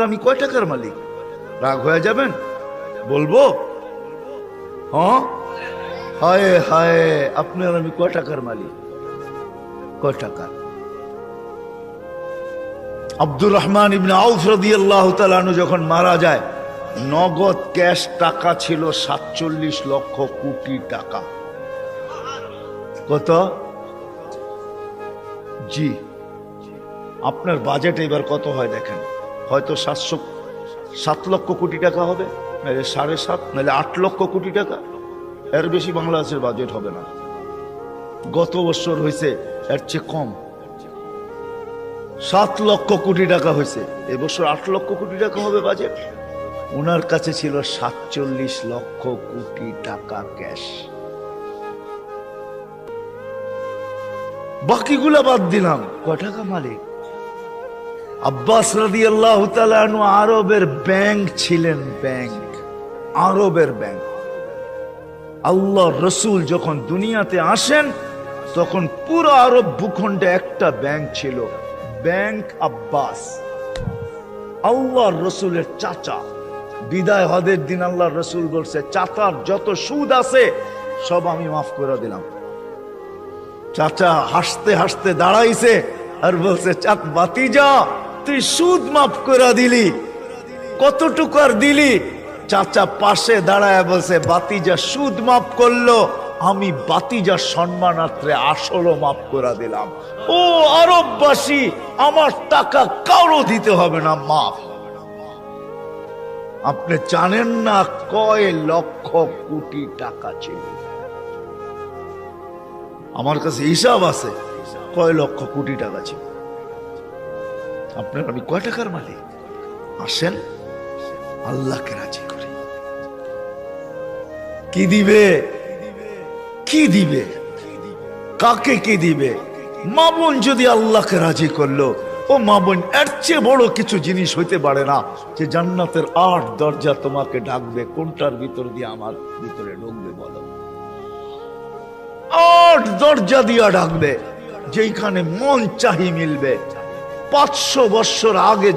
আমি কয় টাকার মালিক? রাগ হয়ে যাবেন? বলবো? হ্যাঁ, হায় হায়, আপনার আমি কয় টাকার মালিক? কয় টাকা? আব্দুর রহমান ইবনে আউফ রাদিয়াল্লাহু তাআলা আনহু যখন মারা যায়, নগদ ক্যাশ টাকা ছিল 47 লক্ষ কোটি টাকা। কত? জি, আপনার বাজেট এবার কত হয় দেখেন। হয়তো 7 লক্ষ কোটি টাকা হবে, নাহলে 7.5, নাহলে 8 লক্ষ কোটি টাকা। এর বেশি বাংলাদেশের বাজেট হবে না। গত বছর হয়েছে এর চেয়ে কম, 7 লক্ষ কোটি টাকা হয়েছে। এবছর 8 লক্ষ কোটি টাকা হবে বাজেট। ওনার কাছে ছিল 47 লক্ষ কোটি টাকা ক্যাশ। বাকিগুলা বাদ দিলাম, কয় টাকা মালিক? আব্বাস রাদিয়াল্লাহু তাআলা আনহু আরবের ব্যাংক ছিলেন, ব্যাংক, আরবের ব্যাংক। আল্লাহ রসুল যখন দুনিয়াতে আসেন তখন পুরো আরব ভূখণ্ডে একটা ব্যাংক ছিল, ব্যাংক আব্বাস। আল্লাহ রসুলের চাচা বিদায় হজের দিন আল্লাহ রসুল বলছে, চাচার যত সুদ আছে সব আমি মাফ করে দিলাম। চাচা হাসতে হাসতে দাঁড়াইছে আর বলছে, বাতিজা তুই সুদ মাফ করে দিলি, কতটুকু আর দিলি? চাচা পাশে দাঁড়ায় বলছে, বাতিজা সুদ মাফ করলো, আমি বাতিজার সম্মানার্থে আসলও মাফ করে দিলাম। ও আরববাসী, আমার টাকা কারো দিতে হবে না, মাফ। আপনি জানেন না কয় লক্ষ কোটি টাকা ছিল? আমার কাছে হিসাব আছে কয় লক্ষ কোটি টাকা ছিল। আপনার আমি কয় টাকার মালিক? আসেন আল্লাহকে রাজি করি। কি দিবে? কি দিবে? কাকে কি দিবে? মা বোন যদি আল্লাহকে রাজি করলো, ও মা বোন, এর চেয়ে বড় কিছু জিনিস হইতে পারে না যে জান্নাতের 8 দরজা তোমাকে ডাকবে, কোনটার ভিতর দিয়ে আমার ভিতরে ঢুকবে বলো? 8 দরজা দিয়া ডাকবে, যেখানে মন চাহি মিলবে। 500 বছর আগে